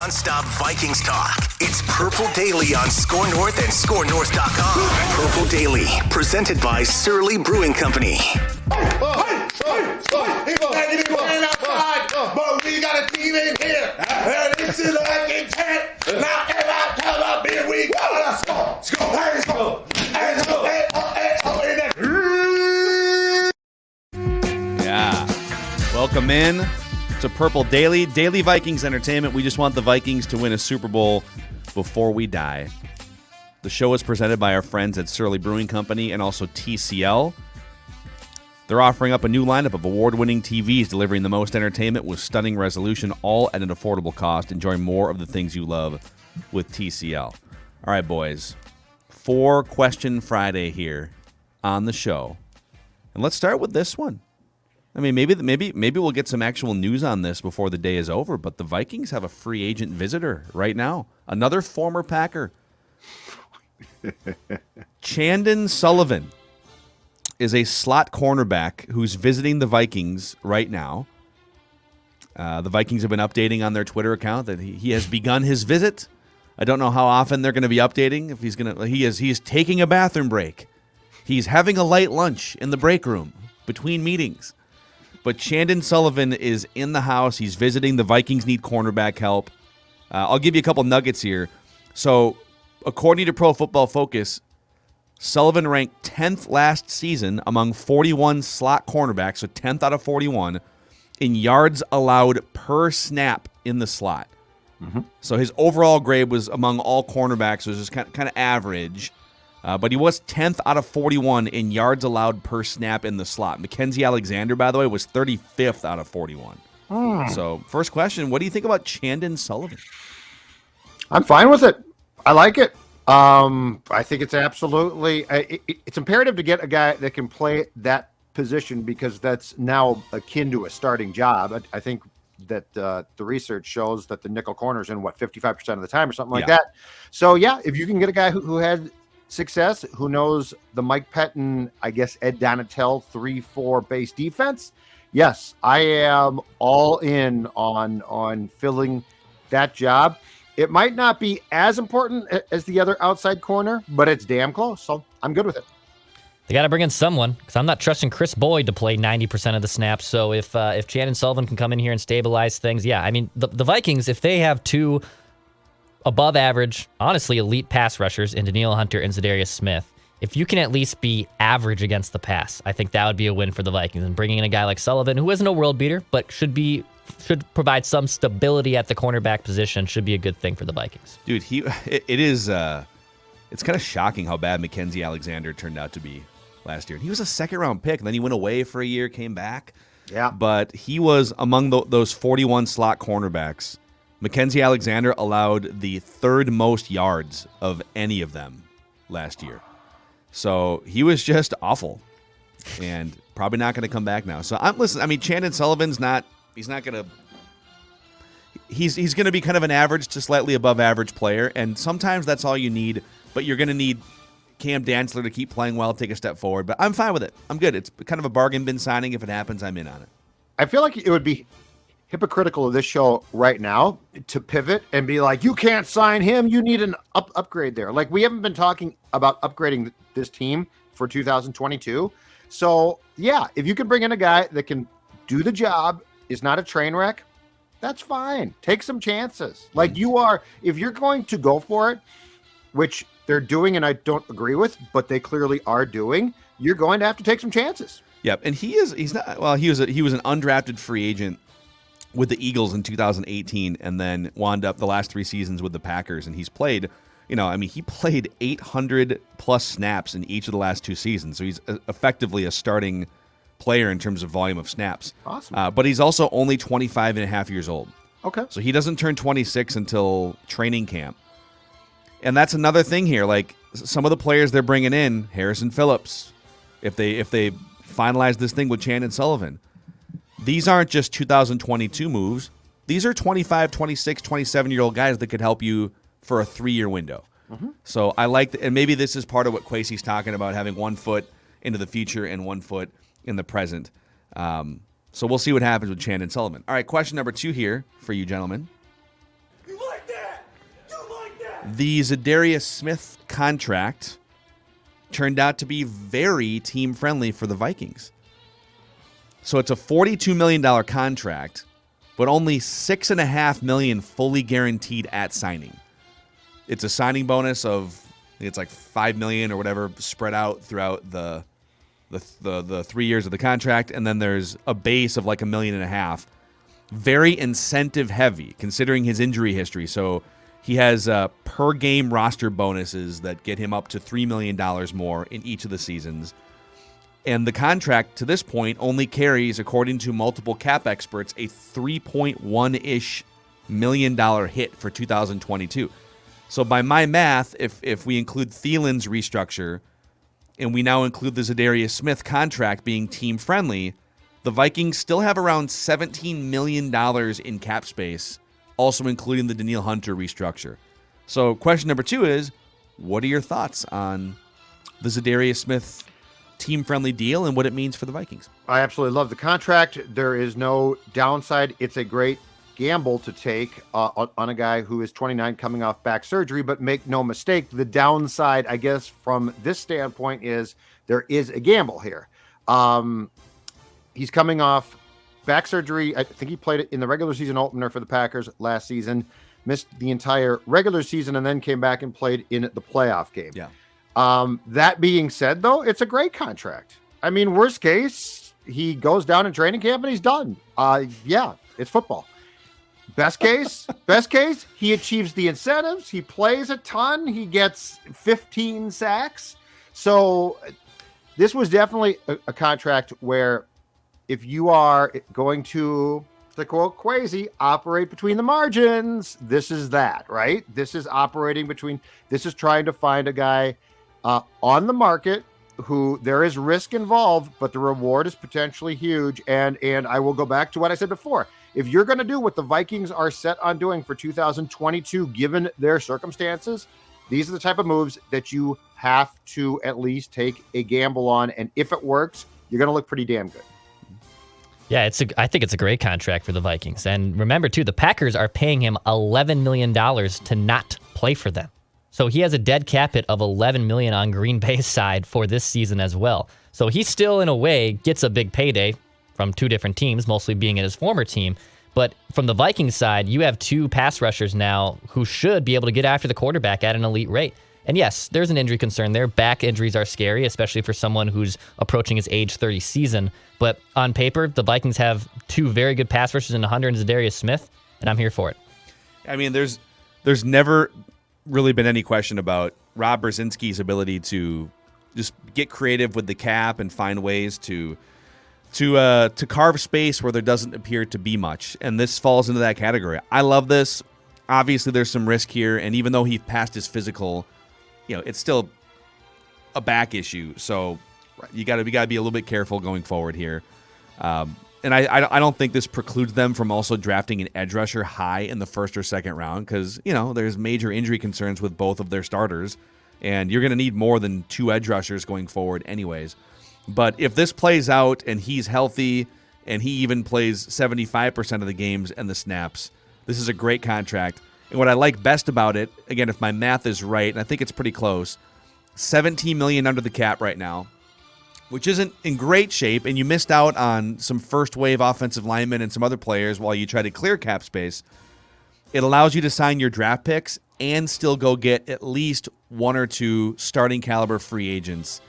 Non-stop Vikings talk. It's Purple Daily on Score North and ScoreNorth.com. Purple Daily, presented by Surly Brewing Company. But we got a team in here. And this is like a chant. Now every time I beer, we gotta score. Yeah. Welcome in to Purple Daily. Daily Vikings entertainment. We just want the Vikings to win a Super Bowl before we die. The show is presented by our friends at Surly Brewing Company and also TCL. They're offering up a new lineup of award-winning TVs delivering the most entertainment with stunning resolution, all at an affordable cost. Enjoy more of the things you love with TCL. All right, boys. 4-question Friday here on the show. And let's start with this one. I mean, maybe we'll get some actual news on this before the day is over, but the Vikings have a free agent visitor right now. Another former Packer. Chandon Sullivan is a slot cornerback who's visiting the Vikings right now. The Vikings have been updating on their Twitter account that he has begun his visit. I don't know how often they're going to be updating. If he is taking a bathroom break. He's having a light lunch in the break room between meetings. But Chandon Sullivan is in the house. He's visiting. The Vikings need cornerback help. I'll give you a couple nuggets here. So, according to Pro Football Focus, Sullivan ranked 10th last season among 41 slot cornerbacks, so 10th out of 41, in yards allowed per snap in the slot. Mm-hmm. So his overall grade was among all cornerbacks, was just kind of average. But he was 10th out of 41 in yards allowed per snap in the slot. Mackenzie Alexander, by the way, was 35th out of 41. So, first question, what do you think about Chandon Sullivan? I'm fine with it. I like it. I think it's absolutely it's imperative to get a guy that can play that position because that's now akin to a starting job. I think that the research shows that the nickel corner's in, 55% of the time or something like that. So, yeah, if you can get a guy who had success, who knows the Mike Pettin, I guess, Ed Donatel 3-4 base defense. Yes, I am all in on filling that job. It might not be as important as the other outside corner, but it's damn close. So I'm good with it. They got to bring in someone because I'm not trusting Chris Boyd to play 90% of the snaps. So if Chandon Sullivan can come in here and stabilize things, yeah. I mean, the Vikings, if they have two above average, honestly, elite pass rushers in Danielle Hunter and Za'Darius Smith, if you can at least be average against the pass, I think that would be a win for the Vikings. And bringing in a guy like Sullivan, who isn't a world beater, but should provide some stability at the cornerback position, should be a good thing for the Vikings. Dude, it's kind of shocking how bad Mackenzie Alexander turned out to be last year. He was a second-round pick, and then he went away for a year, came back. Yeah. But he was among those 41 slot cornerbacks. Mackenzie Alexander allowed the third most yards of any of them last year. So he was just awful and probably not going to come back now. So Chandon Sullivan's he's going to be kind of an average to slightly above average player. And sometimes that's all you need, but you're going to need Cam Dantzler to keep playing well, take a step forward. But I'm fine with it. I'm good. It's kind of a bargain bin signing. If it happens, I'm in on it. I feel like it would be hypocritical of this show right now to pivot and be like, you can't sign him. You need an upgrade there. Like, we haven't been talking about upgrading this team for 2022. So, yeah, if you can bring in a guy that can do the job, is not a train wreck, that's fine. Take some chances. Like if you're going to go for it, which they're doing and I don't agree with, but they clearly are doing, you're going to have to take some chances. Yep, and he was an undrafted free agent with the Eagles in 2018 and then wound up the last 3 seasons with the Packers, and he's played, he played 800 plus snaps in each of the last 2 seasons. So he's effectively a starting player in terms of volume of snaps. Awesome. But he's also only 25 and a half years old. Okay. So he doesn't turn 26 until training camp. And that's another thing here. Like, some of the players they're bringing in, Harrison Phillips, if they finalize this thing with Chandon Sullivan, these aren't just 2022 moves. These are 25, 26, 27-year-old guys that could help you for a 3-year window. Mm-hmm. So I like and maybe this is part of what Kwesi's talking about, having 1 foot into the future and 1 foot in the present. So we'll see what happens with Chandon Sullivan. All right, question number 2 here for you gentlemen. You like The Za'Darius Smith contract turned out to be very team-friendly for the Vikings. So it's a $42 million contract, but only $6.5 million fully guaranteed at signing. It's a signing bonus of, I think it's like $5 million or whatever spread out throughout the 3 years of the contract, and then there's a base of like $1.5 million. Very incentive heavy considering his injury history. So he has per game roster bonuses that get him up to $3 million more in each of the seasons. And the contract to this point only carries, according to multiple cap experts, a $3.1-ish million hit for 2022. So by my math, if we include Thielen's restructure and we now include the Za'Darius Smith contract being team-friendly, the Vikings still have around $17 million in cap space, also including the Danielle Hunter restructure. So question number 2 is, what are your thoughts on the Za'Darius Smith team-friendly deal and what it means for the Vikings? I absolutely love the contract. There is no downside. It's a great gamble to take on a guy who is 29 coming off back surgery, but make no mistake, the downside, I guess, from this standpoint is there is a gamble here. He's coming off back surgery. I think he played it in the regular season opener for the Packers last season, missed the entire regular season, and then came back and played in the playoff game. Yeah. That being said, though, it's a great contract. I mean, worst case, he goes down in training camp and he's done. Yeah, it's football. Best case, he achieves the incentives. He plays a ton. He gets 15 sacks. So this was definitely a contract where if you are going to quote Kwesi, operate between the margins, this is that, right? This is operating between, this is trying to find a guy on the market who there is risk involved, but the reward is potentially huge. And I will go back to what I said before. If you're going to do what the Vikings are set on doing for 2022, given their circumstances, these are the type of moves that you have to at least take a gamble on. And if it works, you're going to look pretty damn good. Yeah, I think it's a great contract for the Vikings. And remember, too, the Packers are paying him $11 million to not play for them. So he has a dead cap hit of $11 million on Green Bay's side for this season as well. So he still, in a way, gets a big payday from 2 different teams, mostly being at his former team. But from the Vikings side, you have 2 pass rushers now who should be able to get after the quarterback at an elite rate. And yes, there's an injury concern there. Back injuries are scary, especially for someone who's approaching his age 30 season. But on paper, the Vikings have 2 very good pass rushers in Hunter and Za'Darius Smith, and I'm here for it. I mean, there's never really been any question about Rob Brzezinski's ability to just get creative with the cap and find ways to carve space where there doesn't appear to be much. And this falls into that category. I love this. Obviously, there's some risk here, and even though he passed his physical, it's still a back issue. So we got to be a little bit careful going forward here. And I don't think this precludes them from also drafting an edge rusher high in the first or second round because, there's major injury concerns with both of their starters, and you're going to need more than 2 edge rushers going forward anyways. But if this plays out and he's healthy and he even plays 75% of the games and the snaps, this is a great contract. And what I like best about it, again, if my math is right, and I think it's pretty close, $17 million under the cap right now, which isn't in great shape, and you missed out on some first-wave offensive linemen and some other players while you try to clear cap space. It allows you to sign your draft picks and still go get at least 1 or 2 starting caliber free agents.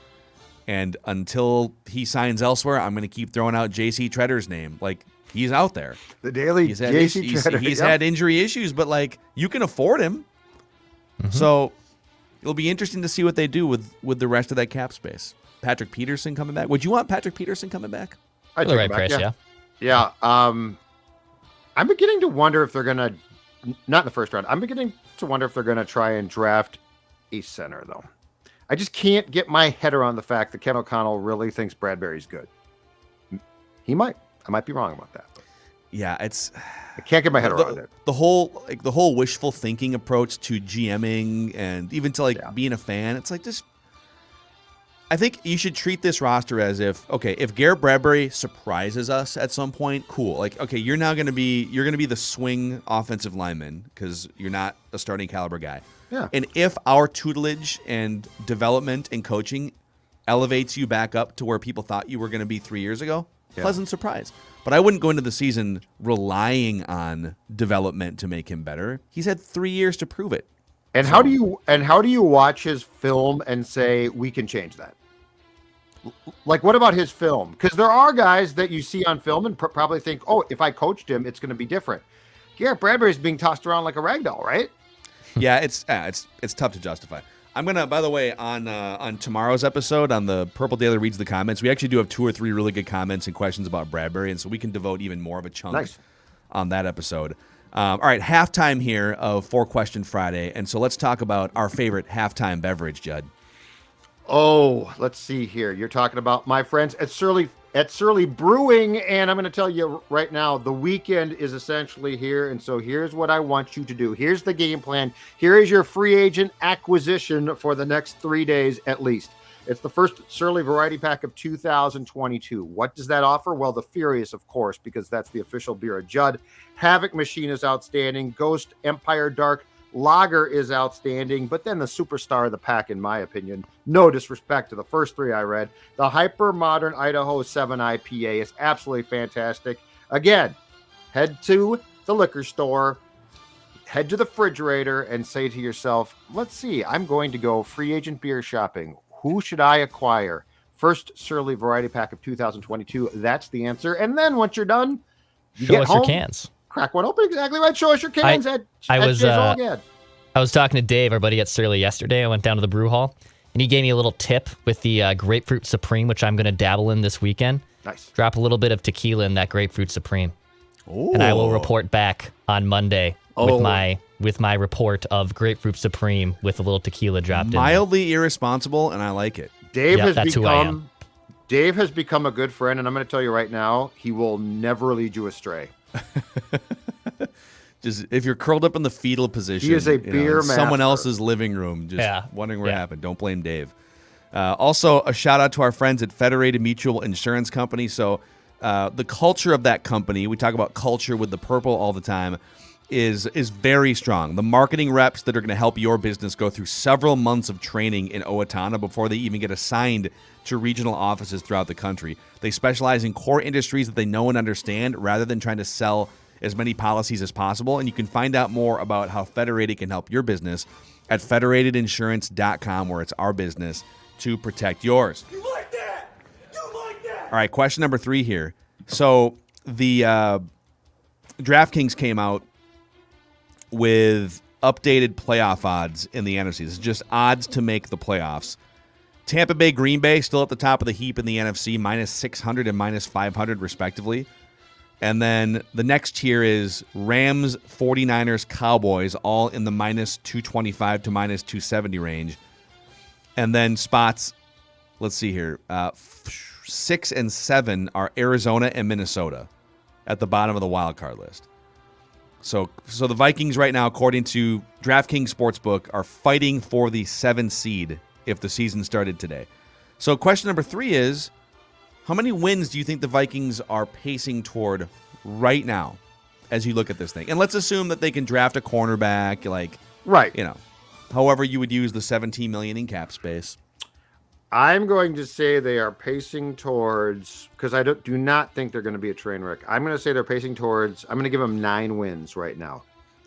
And until he signs elsewhere, I'm going to keep throwing out J.C. Tretter's name. Like, he's out there. The daily J.C. Tretter. He's had injury issues, but, you can afford him. Mm-hmm. So it'll be interesting to see what they do with the rest of that cap space. Patrick Peterson coming back. Would you want Patrick Peterson coming back? I'd the right price, yeah. Yeah. I'm beginning to wonder if they're going to, not in the first round, I'm beginning to wonder if they're going to try and draft a center, though. I just can't get my head around the fact that Ken O'Connell really thinks Bradbury's good. He might. I might be wrong about that. Yeah, I can't get my head around it. The whole wishful thinking approach to GMing and even to being a fan, it's just I think you should treat this roster as if Garrett Bradbury surprises us at some point, cool. Like, okay, you're going to be the swing offensive lineman because you're not a starting caliber guy. Yeah. And if our tutelage and development and coaching elevates you back up to where people thought you were going to be 3 years ago, pleasant surprise. But I wouldn't go into the season relying on development to make him better. He's had 3 years to prove it. And how do you watch his film and say we can change that? Like, what about his film? Because there are guys that you see on film and probably think, oh, if I coached him, it's going to be different. Garrett Bradbury's being tossed around like a rag doll, right? Yeah, it's tough to justify. I'm gonna, by the way, on tomorrow's episode on the Purple Daily Reads the Comments, we actually do have 2 or 3 really good comments and questions about Bradbury, and so we can devote even more of a chunk on that episode. All right, halftime here of 4-Question Friday, and so let's talk about our favorite halftime beverage, Judd. Oh, let's see here. You're talking about my friends at Surly Brewing, and I'm going to tell you right now, the weekend is essentially here, and so here's what I want you to do. Here's the game plan. Here is your free agent acquisition for the next 3 days at least. It's the first Surly Variety Pack of 2022. What does that offer? Well, the Furious, of course, because that's the official beer of Judd. Havoc Machine is outstanding. Ghost Empire Dark Lager is outstanding, but then the superstar of the pack, in my opinion, no disrespect to the first 3 I read, the Hyper Modern Idaho 7 IPA is absolutely fantastic. Again, head to the liquor store, head to the refrigerator, and say to yourself, let's see, I'm going to go free agent beer shopping. Who should I acquire? First Surly Variety Pack of 2022. That's the answer. And then once you're done, you Show get us home, your cans. crack one open. Exactly right. Show us your cans. I was talking to Dave, our buddy at Surly, yesterday. I went down to the brew hall, and he gave me a little tip with the Grapefruit Supreme, which I'm going to dabble in this weekend. Nice. Drop a little bit of tequila in that Grapefruit Supreme. Ooh. And I will report back on Monday with my report of Grapefruit Supreme with a little tequila dropped in. Mildly irresponsible, and I like it. Dave Yep, that's who I am. Dave has become a good friend, and I'm going to tell you right now, he will never lead you astray. Just if you're curled up in the fetal position, He is a beer in someone master. else's living room, just wondering what happened. Don't blame Dave. Also, a shout out to our friends at Federated Mutual Insurance Company. So, the culture of that company, we talk about culture with the purple all the time, is very strong. The marketing reps that are going to help your business go through several months of training in Owatonna before they even get assigned to regional offices throughout the country. They specialize in core industries that they know and understand rather than trying to sell as many policies as possible. And you can find out more about how Federated can help your business at federatedinsurance.com, where it's our business to protect yours. You like that? You like that? All right, question number 3 here. So the DraftKings came out with updated playoff odds in the NFC. This is just odds to make the playoffs. Tampa Bay, Green Bay, still at the top of the heap in the NFC, minus 600 and minus 500 respectively. And then the next tier is Rams, 49ers, Cowboys, all in the minus 225 to minus 270 range. And then spots, let's see here, 6 and 7 are Arizona and Minnesota at the bottom of the wild card list. So the Vikings right now, according to DraftKings Sportsbook, are fighting for the 7th seed if the season started today. So question number 3 is, how many wins do you think the Vikings are pacing toward right now as you look at this thing? And let's assume that they can draft a cornerback, however you would use the $17 million in cap space. I'm going to say they are pacing towards, because I do not think they're going to be a train wreck. I'm going to say they're pacing towards, I'm going to give them 9 wins right now.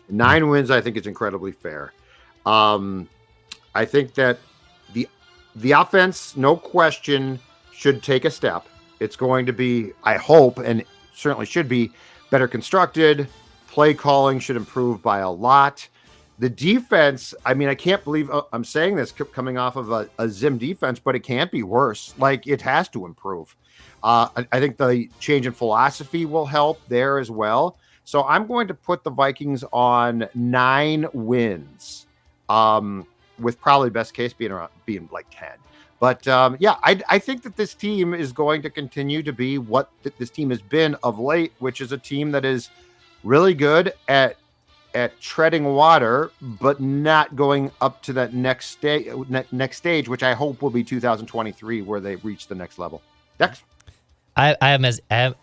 9 wins, I think, is incredibly fair. I think that the offense, no question, should take a step. It's going to be, I hope, and certainly should be, better constructed. Play calling should improve by a lot. The defense, I mean, I can't believe I'm saying this coming off of a Zim defense, but it can't be worse. Like, it has to improve. I think the change in philosophy will help there as well. So I'm going to put the Vikings on 9 wins, with probably best case being like 10. But I think that this team is going to continue to be what this team has been of late, which is a team that is really good at at treading water, but not going up to that next stage, which I hope will be 2023, where they reach the next level. Dex? I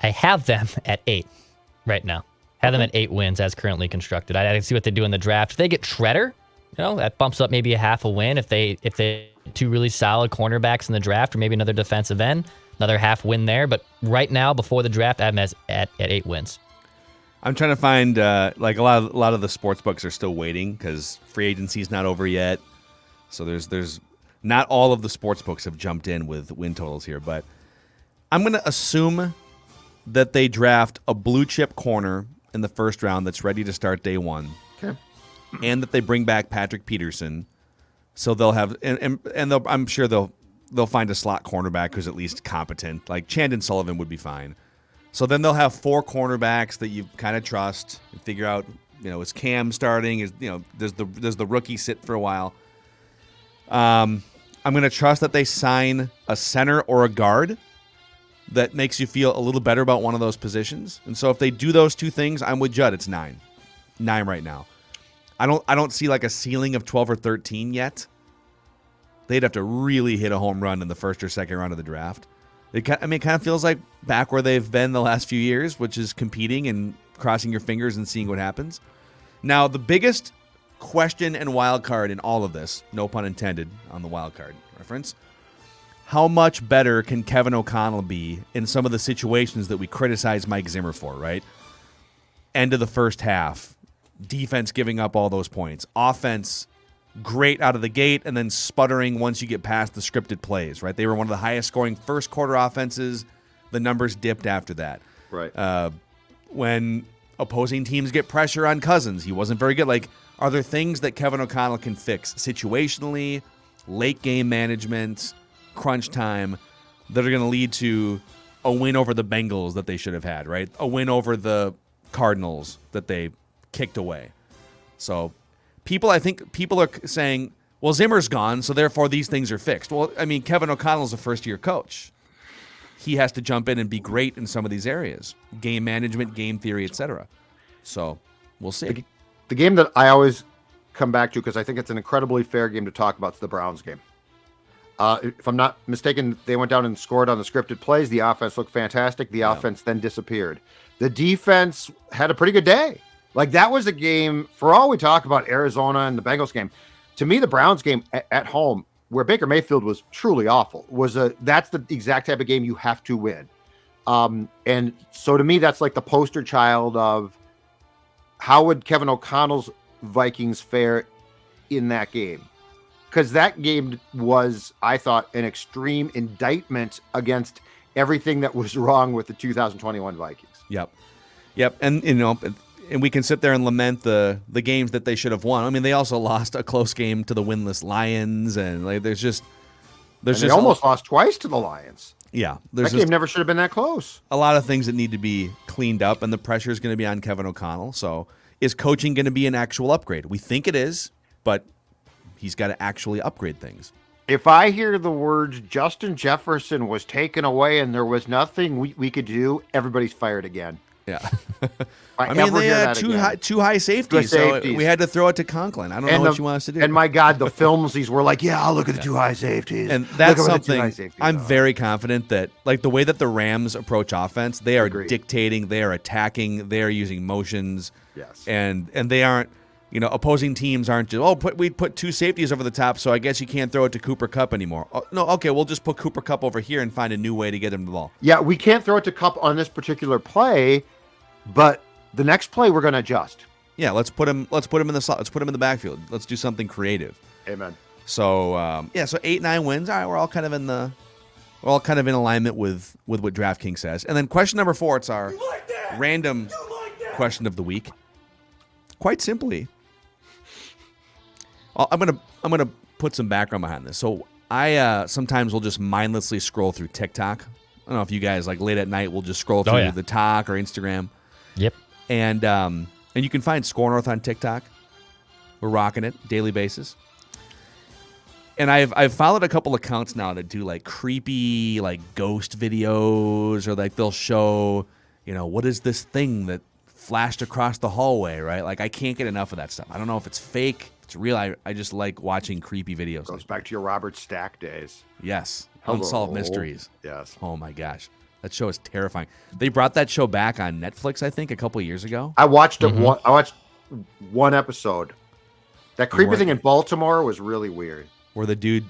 have them at 8 right now. Have them at 8 wins as currently constructed. I see what they do in the draft. If they get Tretter, that bumps up maybe a half a win. If they two really solid cornerbacks in the draft, or maybe another defensive end, another half win there. But right now, before the draft, I have them at 8 wins. I'm trying to find like a lot of the sports books are still waiting because free agency is not over yet. So there's not all of the sports books have jumped in with win totals here, but I'm going to assume that they draft a blue chip corner in the first round that's ready to start day one. Okay. And that they bring back Patrick Peterson. So they'll have and I'm sure they'll find a slot cornerback who's at least competent. Like Chandon Sullivan would be fine. So then they'll have 4 cornerbacks that you kind of trust and figure out, is Cam starting? Does the rookie sit for a while? I'm going to trust that they sign a center or a guard that makes you feel a little better about one of those positions. And so if they do those 2 things, I'm with Judd. It's 9 right now. I don't see like a ceiling of 12 or 13 yet. They'd have to really hit a home run in the first or second round of the draft. It kind of feels like back where they've been the last few years, which is competing and crossing your fingers and seeing what happens. Now, the biggest question and wild card in all of this, no pun intended on the wild card reference, how much better can Kevin O'Connell be in some of the situations that we criticize Mike Zimmer for, right? End of the first half, defense giving up all those points, offense great out of the gate and then sputtering once you get past the scripted plays, right? They were one of the highest scoring first quarter offenses. The numbers dipped after that. Right. When opposing teams get pressure on Cousins, he wasn't very good. Like, are there things that Kevin O'Connell can fix situationally, late game management, crunch time, that are going to lead to a win over the Bengals that they should have had, right? A win over the Cardinals that they kicked away. So I think people are saying, well, Zimmers gone, so therefore these things are fixed. Well, I mean, Kevin O'Connell's a first-year coach. He has to jump in and be great in some of these areas. Game management, game theory, etc. So we'll see. The game that I always come back to, because I think it's an incredibly fair game to talk about, is the Browns game. If I'm not mistaken, they went down and scored on the scripted plays. The offense looked fantastic. The offense then disappeared. The defense had a pretty good day. Like, that was a game, for all we talk about Arizona and the Bengals game, to me, the Browns game at home, where Baker Mayfield was truly awful, that's the exact type of game you have to win. And so to me, that's like the poster child of how would Kevin O'Connell's Vikings fare in that game? Because that game was, I thought, an extreme indictment against everything that was wrong with the 2021 Vikings. Yep. And we can sit there and lament the games that they should have won. I mean, they also lost a close game to the winless Lions, and like they almost lost twice to the Lions. Yeah, that game never should have been that close. A lot of things that need to be cleaned up, and the pressure is going to be on Kevin O'Connell. So, is coaching going to be an actual upgrade? We think it is, but he's got to actually upgrade things. If I hear the words Justin Jefferson was taken away and there was nothing we could do, everybody's fired again. Yeah. I mean, they had two high safeties, so we had to throw it to Conklin. I don't know what you want us to do. And my God, the filmsies were like, yeah, I'll look at the 2 high safeties. And that's something I'm very confident that, like, the way that the Rams approach offense, they are dictating, they are attacking, they are using motions. Yes. And they aren't, opposing teams aren't just, we put 2 safeties over the top, so I guess you can't throw it to Cooper Kupp anymore. Oh, no, okay, we'll just put Cooper Kupp over here and find a new way to get him the ball. Yeah, we can't throw it to Kupp on this particular play, but the next play we're going to adjust. Yeah, let's put him in the slot. Let's put him in the backfield. Let's do something creative. Amen. So so 8-9 wins. All right, we're all kind of in alignment with what DraftKings says. And then question number 4, it's our random question of the week. Quite simply, I'm gonna put some background behind this. So I sometimes will just mindlessly scroll through TikTok. I don't know if you guys, like, late at night will just scroll through the talk or Instagram. Yep. And you can find Score North on TikTok. We're rocking it daily basis. And I've followed a couple accounts now that do, like, creepy, like, ghost videos, or like they'll show, what is this thing that flashed across the hallway, right? Like, I can't get enough of that stuff. I don't know if it's fake, if it's real. I just like watching creepy videos. Goes back to your Robert Stack days. Yes. Hello. Unsolved Mysteries. Yes. Oh, my gosh. That show is terrifying. They brought that show back on Netflix, I think, a couple of years ago. I watched it. I watched one episode. That creepy thing in Baltimore was really weird. Where the dude,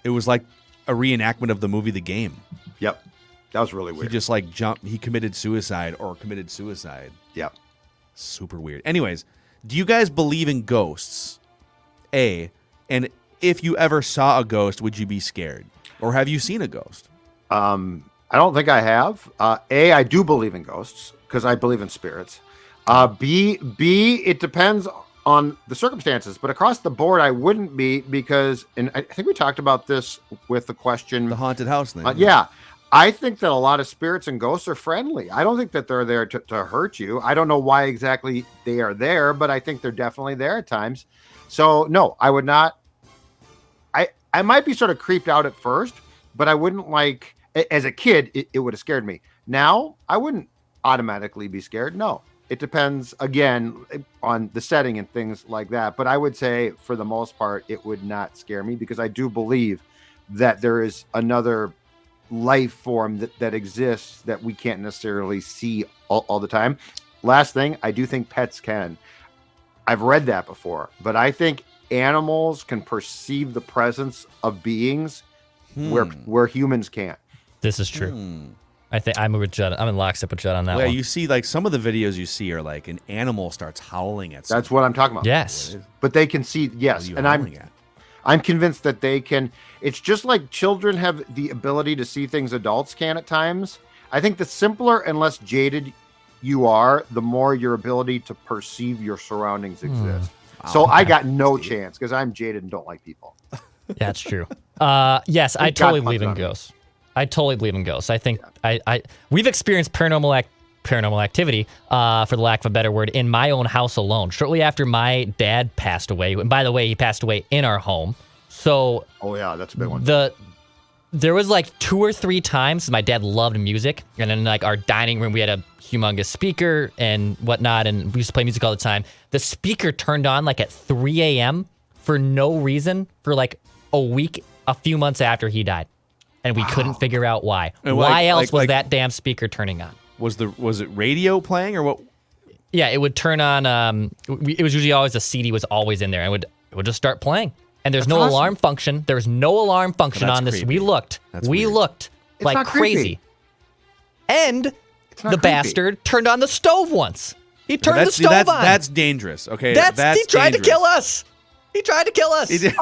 it was like a reenactment of the movie The Game. Yep. That was really weird. He just like he committed suicide. Yep. Super weird. Anyways, do you guys believe in ghosts? A, and if you ever saw a ghost, would you be scared? Or have you seen a ghost? I don't think I have. A, I do believe in ghosts because I believe in spirits. B, it depends on the circumstances, but across the board, I wouldn't be because, and I think we talked about this with the question. The haunted house thing. Yeah. I think that a lot of spirits and ghosts are friendly. I don't think that they're there to hurt you. I don't know why exactly they are there, but I think they're definitely there at times. So no, I would not. I might be sort of creeped out at first, but I wouldn't like, as a kid, it would have scared me. Now, I wouldn't automatically be scared. No, it depends, again, on the setting and things like that. But I would say, for the most part, it would not scare me because I do believe that there is another life form that exists that we can't necessarily see all the time. Last thing, I do think pets can. I've read that before, but I think animals can perceive the presence of beings where humans can't. This is true. I think I'm with Judd. I'm in lockstep with Judd on that Yeah, one. you see, like some of the videos you see are like an animal starts howling at something. That's what I'm talking about. Yes. But they can see, yes. And I'm convinced that they can. It's just like children have the ability to see things adults can at times. I think the simpler and less jaded you are, the more your ability to perceive your surroundings exists. So I got no chance because I'm jaded and don't like people. Yeah, it's true. Yes, I totally believe in ghosts. I think we've experienced paranormal activity, for the lack of a better word, in my own house alone. Shortly after my dad passed away, and by the way, he passed away in our home. So, oh yeah, that's a big one. There was like 2 or 3 times my dad loved music, and in like our dining room we had a humongous speaker and whatnot, and we used to play music all the time. The speaker turned on like at 3 a.m. for no reason for like a week, a few months after he died, and we couldn't figure out why. And why else was that damn speaker turning on? Was it radio playing or what? Yeah, it would turn on. It was usually always a CD was always in there, and it would just start playing. And there's no alarm function. There's no alarm function on this. Creepy. We looked. Weird. Looked like crazy. And the bastard turned on the stove once. He turned the stove on. That's dangerous. Okay, he tried to kill us. He tried to kill us. He did.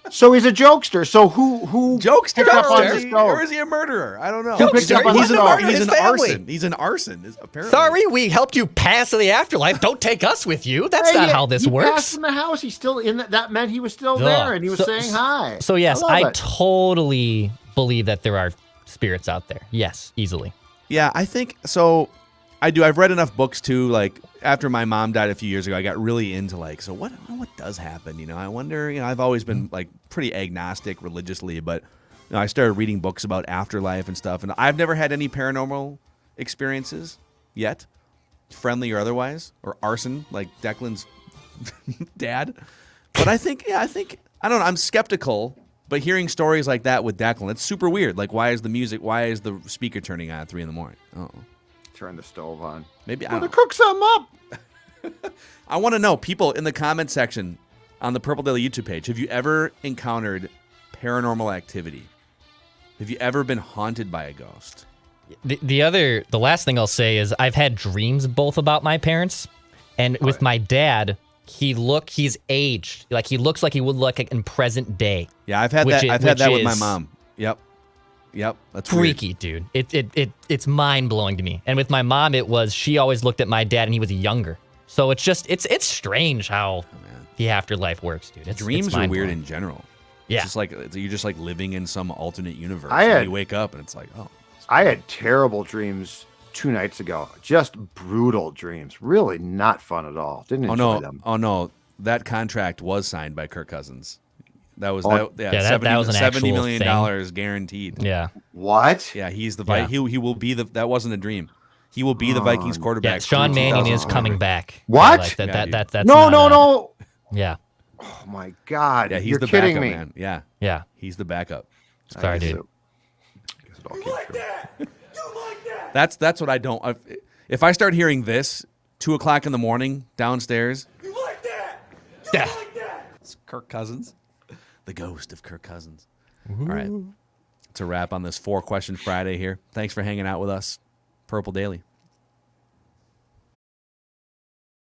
So he's a jokester. So who jokester picked up on the stove? Or is he a murderer? I don't know. Who picked up on the stove? He's an arson. He's an arson. Apparently. Sorry, we helped you pass to the afterlife. Don't take us with you. That's not how this works. He passed in the house. He's still in that meant he was still there and he was saying hi. So yes, I totally believe that there are spirits out there. Yes, easily. Yeah, I think so. I do. I've read enough books too. Like after my mom died a few years ago, I got really into like, so what does happen? You know, I wonder. You know, I've always been like pretty agnostic religiously, but you know, I started reading books about afterlife and stuff, and I've never had any paranormal experiences yet, friendly or otherwise, or arson like Declan's dad. But I think I don't know. I'm skeptical, but hearing stories like that with Declan, it's super weird. Like, why is the speaker turning on at 3 a.m? Oh. Turn the stove on. Maybe to cook something up. I want to know, people in the comment section on the Purple Daily YouTube page, have you ever encountered paranormal activity? Have you ever been haunted by a ghost? The last thing I'll say is I've had dreams both about my parents, and with my dad, he's aged. Like he looks like he would look in present day. Yeah, I've had that with my mom. Yep, that's freaky, weird. dude. It's mind blowing to me. And with my mom, she always looked at my dad and he was younger. So it's strange how the afterlife works, dude. Dreams are weird in general. Yeah, it's just like you're just like living in some alternate universe. You wake up and it's like, oh. I had terrible dreams 2 nights ago. Just brutal dreams. Really not fun at all. Didn't enjoy them. Oh no, that contract was signed by Kirk Cousins. That was that was an $70 million thing. guaranteed. Yeah. What? Yeah, he's the he will be the. That wasn't a dream. He will be the Vikings quarterback. Yeah, Sean through Mannion is 2020. coming back. What? Like Yeah, that's No, not no, a- no. Yeah, Oh my God. Yeah, he's You're the kidding backup, me. man. Yeah, yeah. he's the backup. Sorry, dude. Guess it all came true. That's what I don't. If I start hearing this 2:00 in the morning downstairs, Yeah. it's Kirk Cousins, the ghost of Kirk Cousins. All right, it's a wrap on this 4-question Friday here. Thanks for hanging out with us, Purple Daily.